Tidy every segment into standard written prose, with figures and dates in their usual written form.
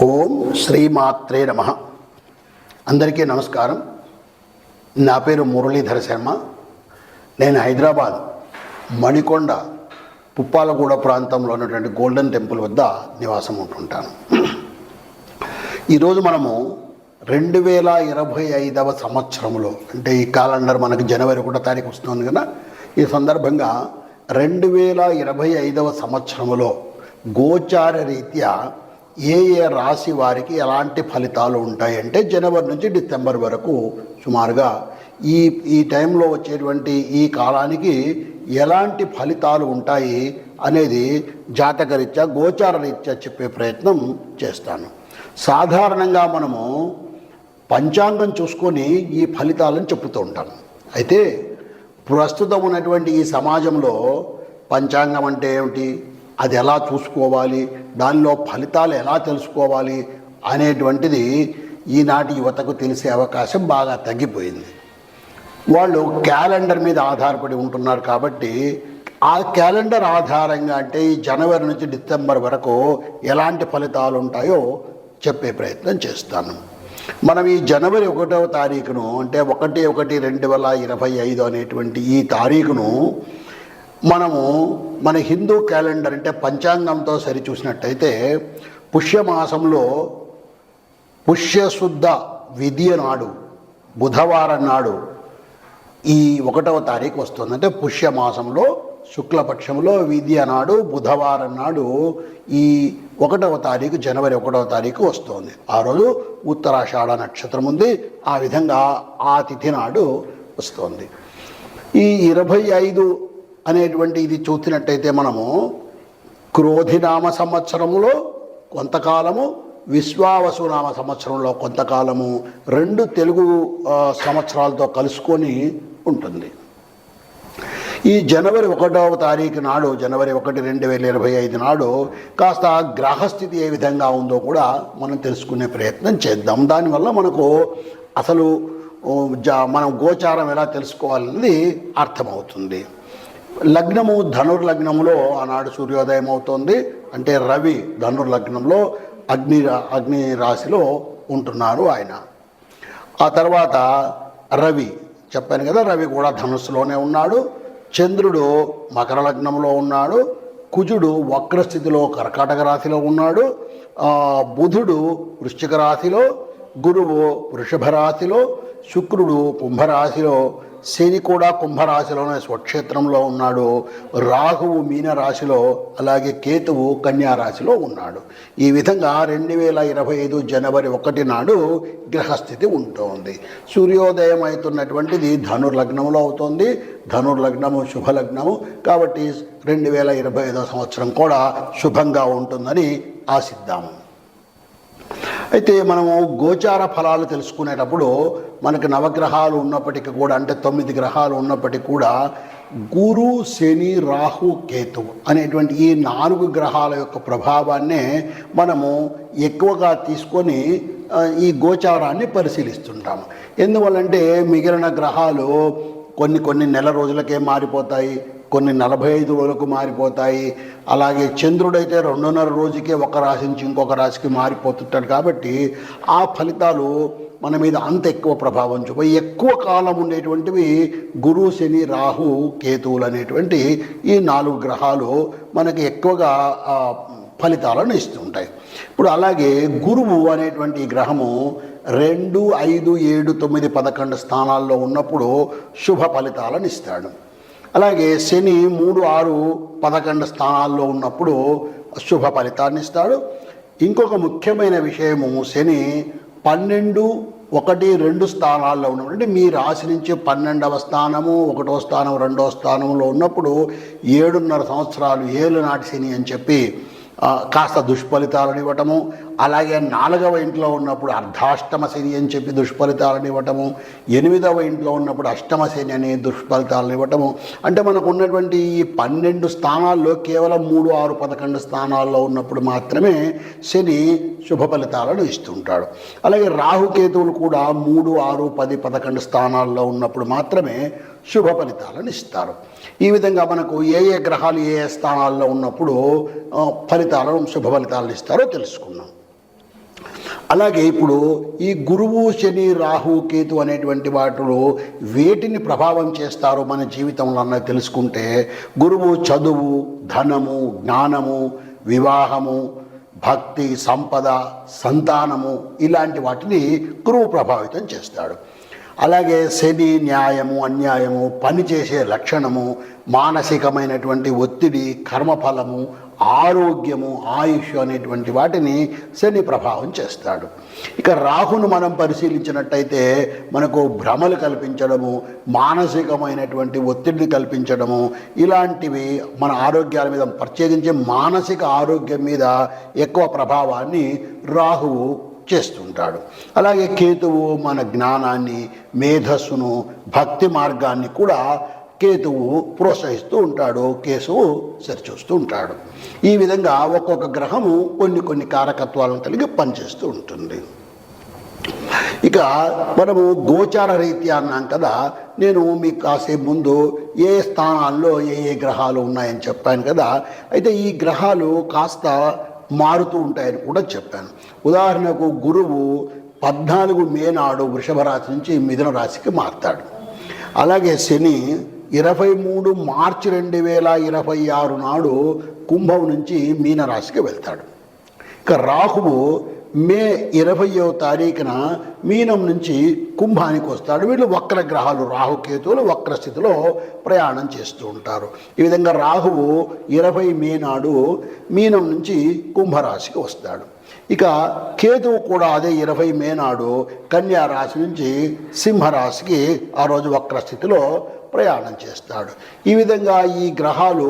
ఓం శ్రీమాత్రే నమః. అందరికీ నమస్కారం. నా పేరు మురళీధర శర్మ. నేను హైదరాబాద్ మణికొండ పుప్పాలగూడ ప్రాంతంలో ఉన్నటువంటి గోల్డెన్ టెంపుల్ వద్ద నివాసం ఉంటుంటాను. ఈరోజు మనము 2025వ సంవత్సరంలో, అంటే ఈ క్యాలెండర్ మనకు జనవరి 1వ తారీఖు వస్తుంది కదా, ఈ సందర్భంగా 2025వ సంవత్సరంలో గోచార రీత్యా ఏ రాశి వారికి ఎలాంటి ఫలితాలు ఉంటాయంటే జనవరి నుంచి డిసెంబర్ వరకు సుమారుగా ఈ టైంలో వచ్చేటువంటి ఈ కాలానికి ఎలాంటి ఫలితాలు ఉంటాయి అనేది జాతకరీత్యా గోచార రీత్యా చెప్పే ప్రయత్నం చేస్తాను. సాధారణంగా మనము పంచాంగం చూసుకొని ఈ ఫలితాలను చెప్తూ ఉంటాం. అయితే ప్రస్తుతం ఉన్నటువంటి ఈ సమాజంలో పంచాంగం అంటే ఏమిటి, అది ఎలా చూసుకోవాలి, దానిలో ఫలితాలు ఎలా తెలుసుకోవాలి అనేటువంటిది ఈనాటి యువతకు తెలిసే అవకాశం బాగా తగ్గిపోయింది. వాళ్ళు క్యాలెండర్ మీద ఆధారపడి ఉంటున్నారు. కాబట్టి ఆ క్యాలెండర్ ఆధారంగా అంటే ఈ జనవరి నుంచి డిసెంబర్ వరకు ఎలాంటి ఫలితాలు ఉంటాయో చెప్పే ప్రయత్నం చేస్తాను. మనం ఈ జనవరి 1వ తారీఖును, అంటే 1/1/2025 అనేటువంటి ఈ తారీఖును మనము మన హిందూ క్యాలెండర్ అంటే పంచాంగంతో సరిచూసినట్టయితే పుష్యమాసంలో పుష్యశుద్ధ విధియ నాడు బుధవారం నాడు ఈ 1వ తారీఖు వస్తుంది. అంటే పుష్యమాసంలో శుక్లపక్షంలో విధియ నాడు బుధవారం నాడు ఈ 1వ తారీఖు జనవరి 1వ తారీఖు వస్తుంది. ఆ రోజు ఉత్తరాషాఢ నక్షత్రం ఉంది. ఆ విధంగా ఆ తిథి నాడు వస్తుంది. ఈ 25 అనేటువంటి ఇది చూసినట్టయితే మనము క్రోధినామ సంవత్సరంలో కొంతకాలము, విశ్వావసునామ సంవత్సరంలో కొంతకాలము, 2 తెలుగు సంవత్సరాలతో కలుసుకొని ఉంటుంది. ఈ జనవరి 1వ తారీఖు నాడు, జనవరి 1, 2025 నాడు కాస్త గ్రహస్థితి ఏ విధంగా ఉందో కూడా మనం తెలుసుకునే ప్రయత్నం చేద్దాం. దానివల్ల మనకు అసలు మనం గోచారం ఎలా తెలుసుకోవాలన్నది అర్థమవుతుంది. లగ్నము ధనుర్లగ్నంలో ఆనాడు సూర్యోదయం అవుతోంది. అంటే రవి ధనుర్లగ్నంలో అగ్ని రాశిలో ఉంటున్నారు ఆయన. ఆ తర్వాత రవి చెప్పాను కదా, రవి కూడా ధనుస్సులోనే ఉన్నాడు. చంద్రుడు మకర లగ్నంలో ఉన్నాడు. కుజుడు వక్రస్థితిలో కర్కాటక రాశిలో ఉన్నాడు. బుధుడు వృశ్చిక రాశిలో, గురువు వృషభ రాశిలో, శుక్రుడు కుంభరాశిలో, శని కూడా కుంభరాశిలోనే స్వక్షేత్రంలో ఉన్నాడు. రాహువు మీనరాశిలో, అలాగే కేతువు కన్యారాశిలో ఉన్నాడు. ఈ విధంగా 2025 జనవరి 1 నాడు గ్రహస్థితి ఉంటుంది. సూర్యోదయం అవుతున్నటువంటిది ధనుర్లగ్నంలో అవుతుంది. ధనుర్లగ్నము శుభలగ్నము కాబట్టి 2025 సంవత్సరం కూడా శుభంగా ఉంటుందని ఆశిద్దాము. అయితే మనము గోచార ఫలాలు తెలుసుకునేటప్పుడు మనకు నవగ్రహాలు ఉన్నప్పటికీ కూడా, అంటే 9 గ్రహాలు ఉన్నప్పటికీ కూడా గురు, శని, రాహు, కేతు అనేటువంటి ఈ 4 గ్రహాల యొక్క ప్రభావాన్నే మనము ఎక్కువగా తీసుకొని ఈ గోచారాన్ని పరిశీలిస్తుంటాము. ఎందువల్లంటే మిగిలిన గ్రహాలు కొన్ని నెల రోజులకే మారిపోతాయి, కొన్ని 45 రోజులకు మారిపోతాయి. అలాగే చంద్రుడైతే 2.5 రోజుకే ఒక రాశి నుంచి ఇంకొక రాశికి మారిపోతుంటాడు. కాబట్టి ఆ ఫలితాలు మన మీద అంత ఎక్కువ ప్రభావం చూపి ఎక్కువ కాలం ఉండేటువంటివి గురు, శని, రాహు, కేతువులు అనేటువంటి ఈ 4 గ్రహాలు మనకి ఎక్కువగా ఫలితాలను ఇస్తుంటాయి. ఇప్పుడు అలాగే గురువు అనేటువంటి గ్రహము 2, 5, 7, 9, 11 స్థానాల్లో ఉన్నప్పుడు శుభ ఫలితాలను ఇస్తాడు. అలాగే శని 3, 6, 11 స్థానాల్లో ఉన్నప్పుడు శుభ ఫలితాన్ని ఇస్తాడు. ఇంకొక ముఖ్యమైన విషయము, శని 12, 1, 2 స్థానాల్లో ఉన్నప్పుడు, అంటే మీ రాశి నుంచి 12వ స్థానము, 1వ స్థానం, 2వ స్థానంలో ఉన్నప్పుడు 7.5 సంవత్సరాలు ఏలునాటి శని అని చెప్పి కాస్త దుష్ఫలితాలను ఇవ్వటము. అలాగే 4వ ఇంట్లో ఉన్నప్పుడు అర్ధాష్టమ శని అని చెప్పి దుష్ఫలితాలను ఇవ్వటము. 8వ ఇంట్లో ఉన్నప్పుడు అష్టమ శని అనే దుష్ఫలితాలను ఇవ్వటము. అంటే మనకు ఉన్నటువంటి ఈ 12 స్థానాల్లో కేవలం 3, 6, 11 స్థానాల్లో ఉన్నప్పుడు మాత్రమే శని శుభ ఫలితాలను ఇస్తుంటాడు. అలాగే రాహుకేతువులు కూడా 3, 6, 10, 11 స్థానాల్లో ఉన్నప్పుడు మాత్రమే శుభ ఫలితాలను ఇస్తారు. ఈ విధంగా మనకు ఏ గ్రహాలు ఏ స్థానాల్లో ఉన్నప్పుడు ఫలితాలను శుభ ఫలితాలను ఇస్తారో తెలుసుకున్నాం. అలాగే ఇప్పుడు ఈ గురువు శని రాహు కేతు అనేటువంటి వాటిలో వేటిని ప్రభావం చేస్తారో మన జీవితంలో అన్నది తెలుసుకుంటే, గురువు చదువు, ధనము, జ్ఞానము, వివాహము, భక్తి, సంపద, సంతానము ఇలాంటి వాటిని గురువు ప్రభావితం చేస్తాడు. అలాగే శని న్యాయము, అన్యాయము, పనిచేసే లక్షణము, మానసికమైనటువంటి ఒత్తిడి, కర్మఫలము, ఆరోగ్యము, ఆయుష్ అనేటువంటి వాటిని శని ప్రభావం చేస్తాడు. ఇక రాహును మనం పరిశీలించినట్టయితే మనకు భ్రమలు కల్పించడము, మానసికమైనటువంటి ఒత్తిడిని కల్పించడము, ఇలాంటివి మన ఆరోగ్యాల మీద, ప్రత్యేకించి మానసిక ఆరోగ్యం మీద ఎక్కువ ప్రభావాన్ని రాహువు చేస్తుంటాడు. అలాగే కేతువు మన జ్ఞానాన్ని, మేధస్సును, భక్తి మార్గాన్ని కూడా కేతువు ప్రోత్సహిస్తూ ఉంటాడు, కేతువు సరిచూస్తూ ఉంటాడు. ఈ విధంగా ఒక్కొక్క గ్రహము కొన్ని కారకత్వాలను కలిగి పనిచేస్తూ ఉంటుంది. ఇక మనము గోచార రీత్యా అన్నాం కదా, నేను మీకు కాసేపు ముందు ఏ స్థానాల్లో ఏ గ్రహాలు ఉన్నాయని చెప్పాను కదా. అయితే ఈ గ్రహాలు కాస్త మారుతూ ఉంటాయని కూడా చెప్పాను. ఉదాహరణకు గురువు 14 మే నాడు వృషభ రాశి నుంచి మిథున రాశికి మారుతాడు. అలాగే శని 23 మార్చి 2026 నాడు కుంభం నుంచి మీనరాశికి వెళ్తాడు. ఇక రాహువు మే 20వ తారీఖున మీనం నుంచి కుంభానికి వస్తాడు. వీళ్ళు వక్ర గ్రహాలు, రాహుకేతువులు వక్ర స్థితిలో ప్రయాణం చేస్తూ ఉంటారు. ఈ విధంగా రాహువు 20 మే నాడు మీనం నుంచి కుంభరాశికి వస్తాడు. ఇక కేతువు కూడా అదే 20 మే నాడు కన్యా రాశి నుంచి సింహరాశికి ఆ రోజు వక్ర స్థితిలో ప్రయాణం చేస్తాడు. ఈ విధంగా ఈ గ్రహాలు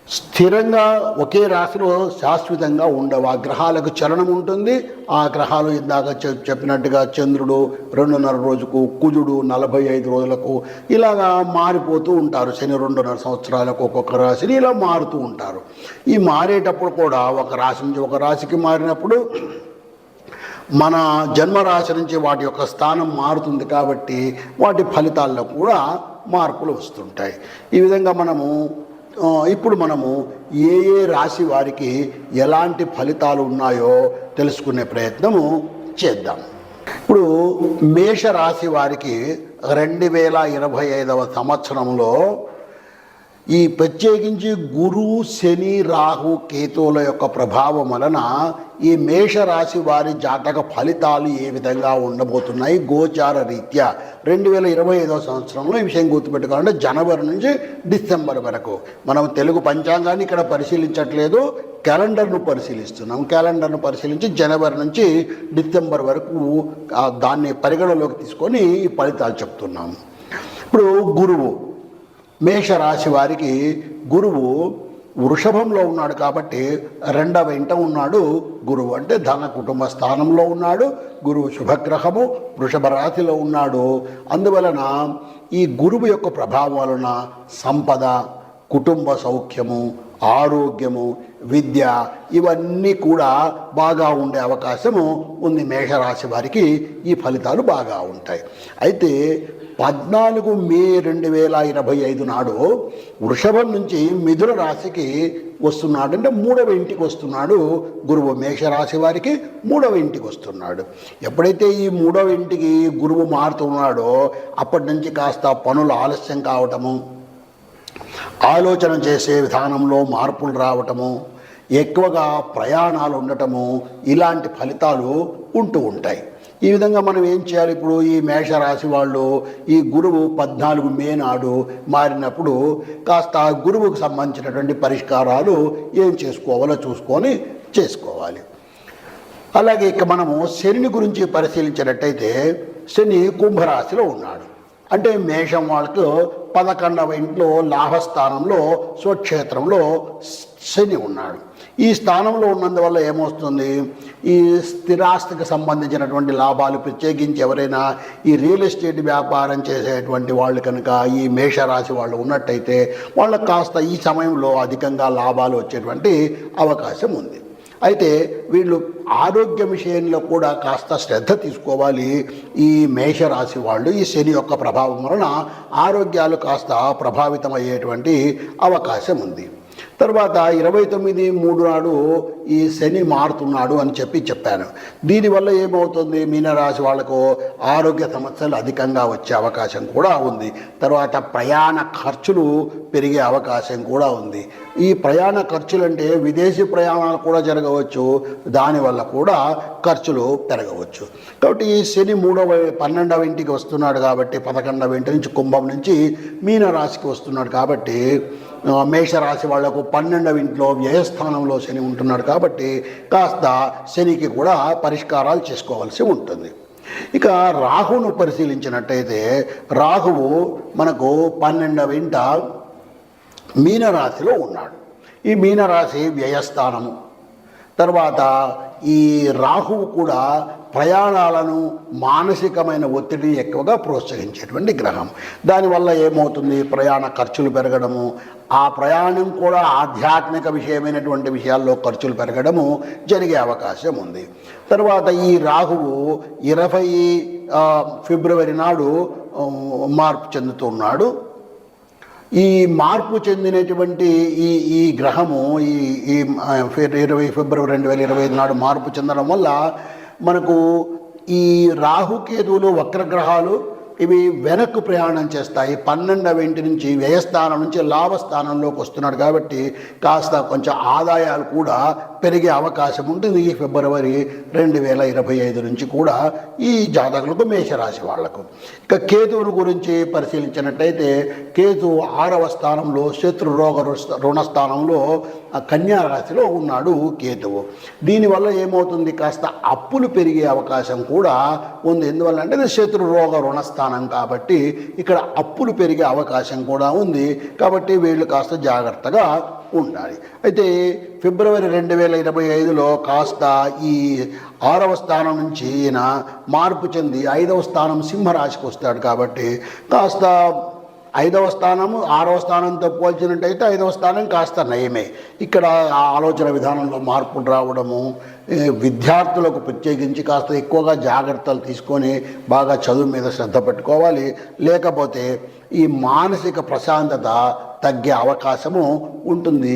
స్థిరంగా ఒకే రాశిలో శాశ్వతంగా ఉండవు. ఆ గ్రహాలకు చలనం ఉంటుంది. ఆ గ్రహాలు ఇందాక చెప్పినట్టుగా చంద్రుడు 2.5 రోజుకు, కుజుడు 45 రోజులకు ఇలాగా మారిపోతూ ఉంటారు. శని 2.5 సంవత్సరాలకు ఒక్కొక్క రాశిని ఇలా మారుతూ ఉంటారు. ఈ మారేటప్పుడు కూడా ఒక రాశి నుంచి ఒక రాశికి మారినప్పుడు మన జన్మరాశి నుంచి వాటి యొక్క స్థానం మారుతుంది కాబట్టి వాటి ఫలితాల్లో కూడా మార్పులు వస్తుంటాయి. ఈ విధంగా ఇప్పుడు మనము ఏ రాశి వారికి ఎలాంటి ఫలితాలు ఉన్నాయో తెలుసుకునే ప్రయత్నము చేద్దాం. ఇప్పుడు మేషరాశి వారికి 2025వ సంవత్సరంలో ఈ ప్రత్యేకించి గురువు శని రాహు కేతువుల యొక్క ప్రభావం వలన ఈ మేషరాశి వారి జాతక ఫలితాలు ఏ విధంగా ఉండబోతున్నాయి గోచార రీత్యా 2025వ సంవత్సరంలో ఈ విషయం గుర్తుపెట్టుకోవాలంటే జనవరి నుంచి డిసెంబర్ వరకు. మనం తెలుగు పంచాంగాన్ని ఇక్కడ పరిశీలించట్లేదు, క్యాలెండర్ను పరిశీలిస్తున్నాం. క్యాలెండర్ను పరిశీలించి జనవరి నుంచి డిసెంబర్ వరకు దాన్ని పరిగణలోకి తీసుకొని ఈ ఫలితాలు చెప్తున్నాము. ఇప్పుడు గురువు మేషరాశి వారికి గురువు వృషభంలో ఉన్నాడు కాబట్టి 2వ ఇంట ఉన్నాడు. గురువు అంటే ధన కుటుంబ స్థానంలో ఉన్నాడు. గురువు శుభగ్రహము, వృషభ రాశిలో ఉన్నాడు. అందువలన ఈ గురువు యొక్క ప్రభావం వలన సంపద, కుటుంబ సౌఖ్యము, ఆరోగ్యము, విద్య ఇవన్నీ కూడా బాగా ఉండే అవకాశము ఉంది. మేషరాశి వారికి ఈ ఫలితాలు బాగా ఉంటాయి. అయితే 14 మే 2025 నాడు వృషభం నుంచి మిథున రాశికి వస్తున్నాడు. అంటే 3వ ఇంటికి వస్తున్నాడు గురువు. మేషరాశి వారికి 3వ ఇంటికి వస్తున్నాడు. ఎప్పుడైతే ఈ 3వ ఇంటికి గురువు మారుతున్నాడో అప్పటి నుంచి కాస్త పనులు ఆలస్యం కావటము, ఆలోచన చేసే విధానంలో మార్పులు రావటము, ఎక్కువగా ప్రయాణాలు ఉండటము, ఇలాంటి ఫలితాలు ఉంటూ ఉంటాయి. ఈ విధంగా మనం ఏం చేయాలి? ఇప్పుడు ఈ మేషరాశి వాళ్ళు ఈ గురువు 14 మే నాడు మారినప్పుడు కాస్త గురువుకు సంబంధించినటువంటి పరిష్కారాలు ఏం చేసుకోవాలో చూసుకొని చేసుకోవాలి. అలాగే ఇక మనము శని గురించి పరిశీలించినట్టయితే శని కుంభరాశిలో ఉన్నాడు. అంటే మేషం వాళ్ళకు 11వ ఇంట్లో లాభస్థానంలో స్వక్షేత్రంలో శని ఉన్నాడు. ఈ స్థానంలో ఉన్నందువల్ల ఏమొస్తుంది? ఈ స్థిరాస్తికి సంబంధించినటువంటి లాభాలు, ప్రత్యేకించి ఎవరైనా ఈ రియల్ ఎస్టేట్ వ్యాపారం చేసేటువంటి వాళ్ళు కనుక ఈ మేషరాశి వాళ్ళు ఉన్నట్టయితే వాళ్ళకు కాస్త ఈ సమయంలో అధికంగా లాభాలు వచ్చేటువంటి అవకాశం ఉంది. అయితే వీళ్ళు ఆరోగ్య విషయంలో కూడా కాస్త శ్రద్ధ తీసుకోవాలి. ఈ మేషరాశి వాళ్ళు ఈ శని యొక్క ప్రభావం వలన ఆరోగ్యాలు కాస్త ప్రభావితం అయ్యేటువంటి అవకాశం ఉంది. తర్వాత 29/3 నాడు ఈ శని మారుతున్నాడు అని చెప్పాను. దీనివల్ల ఏమవుతుంది, మీనరాశి వాళ్ళకు ఆరోగ్య సమస్యలు అధికంగా వచ్చే అవకాశం కూడా ఉంది. తర్వాత ప్రయాణ ఖర్చులు పెరిగే అవకాశం కూడా ఉంది. ఈ ప్రయాణ ఖర్చులు అంటే విదేశీ ప్రయాణాలు కూడా జరగవచ్చు, దానివల్ల కూడా ఖర్చులు పెరగవచ్చు. కాబట్టి ఈ శని 12వ ఇంటికి వస్తున్నాడు కాబట్టి 11వ ఇంటి నుంచి కుంభం నుంచి మీనరాశికి వస్తున్నాడు కాబట్టి మేషరాశి వాళ్లకు 12వ ఇంట్లో వ్యయస్థానంలో శని ఉంటున్నాడు కాబట్టి కాస్త శనికి కూడా పరిష్కారాలు చేసుకోవాల్సి ఉంటుంది. ఇక రాహువును పరిశీలించినట్టయితే రాహువు మనకు 12వ ఇంట మీనరాశిలో ఉన్నాడు. ఈ మీనరాశి వ్యయస్థానము. తర్వాత ఈ రాహువు కూడా ప్రయాణాలను మానసికమైన ఒత్తిడిని ఎక్కువగా ప్రోత్సహించేటువంటి గ్రహం. దానివల్ల ఏమవుతుంది, ప్రయాణ ఖర్చులు పెరగడము, ఆ ప్రయాణం కూడా ఆధ్యాత్మిక విషయమైనటువంటి విషయాల్లో ఖర్చులు పెరగడము జరిగే అవకాశం ఉంది. తర్వాత ఈ రాహువు 20 ఫిబ్రవరి నాడు మార్పు చెందుతున్నాడు. ఈ మార్పు చెందినటువంటి ఈ గ్రహము ఈ 20 ఫిబ్రవరి 2025 నాడు మార్పు చెందడం వల్ల మనకు ఈ రాహుకేతువులు వక్రగ్రహాలు ఇవి వెనక్కు ప్రయాణం చేస్తాయి. 12వ ఇంటి నుంచి వ్యయస్థానం నుంచి లాభస్థానంలోకి వస్తున్నాడు కాబట్టి కాస్త కొంచెం ఆదాయాలు కూడా పెరిగే అవకాశం ఉంటుంది ఈ ఫిబ్రవరి 2025 నుంచి కూడా ఈ జాతకులకు, మేషరాశి వాళ్లకు. ఇక కేతువుని గురించి పరిశీలించినట్టయితే కేతు 6వ స్థానంలో శత్రు రోగ రుణ స్థానంలో కన్యా రాశిలో ఉన్నాడు కేతువు. దీనివల్ల ఏమవుతుంది, కాస్త అప్పులు పెరిగే అవకాశం కూడా ఉంది. ఎందువల్ల అంటే ఇది శత్రు రోగ రుణ స్థానం కాబట్టి ఇక్కడ అప్పులు పెరిగే అవకాశం కూడా ఉంది. కాబట్టి వీళ్ళు కాస్త జాగ్రత్తగా ఉండాలి. అయితే ఫిబ్రవరి 2025లో కాస్త ఈ 6వ స్థానం నుంచి ఈయన మార్పు చెంది 5వ స్థానం సింహరాశికి వస్తాడు కాబట్టి కాస్త 5వ స్థానము 6వ స్థానంతో పోల్చినట్టయితే 5వ స్థానం కాస్త నయమే. ఇక్కడ ఆలోచన విధానంలో మార్పులు రావడము, విద్యార్థులకు ప్రత్యేకించి కాస్త ఎక్కువగా జాగ్రత్తలు తీసుకొని బాగా చదువు మీద శ్రద్ధ పెట్టుకోవాలి. లేకపోతే ఈ మానసిక ప్రశాంతత తగ్గే అవకాశము ఉంటుంది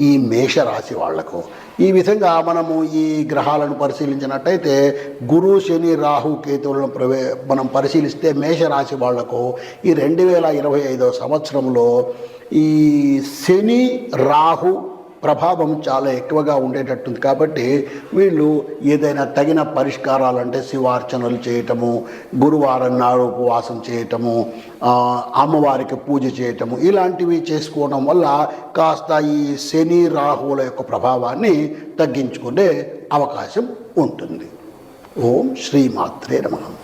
ఈ మేషరాశి వాళ్లకు. ఈ విధంగా మనము ఈ గ్రహాలను పరిశీలించినట్టయితే గురు, శని, రాహు, కేతువులను మనం పరిశీలిస్తే మేషరాశి వాళ్లకు ఈ 2025 సంవత్సరంలో ఈ శని, రాహు ప్రభావం చాలా ఎక్కువగా ఉండేటట్టుంది. కాబట్టి వీళ్ళు ఏదైనా తగిన పరిష్కారాలంటే శివార్చనలు చేయటము, గురువారం నాడు ఉపవాసం చేయటము, అమ్మవారికి పూజ చేయటము, ఇలాంటివి చేసుకోవడం వల్ల కాస్త ఈ శని, రాహువుల యొక్క ప్రభావాన్ని తగ్గించుకునే అవకాశం ఉంటుంది. ఓం శ్రీమాత్రే నమః.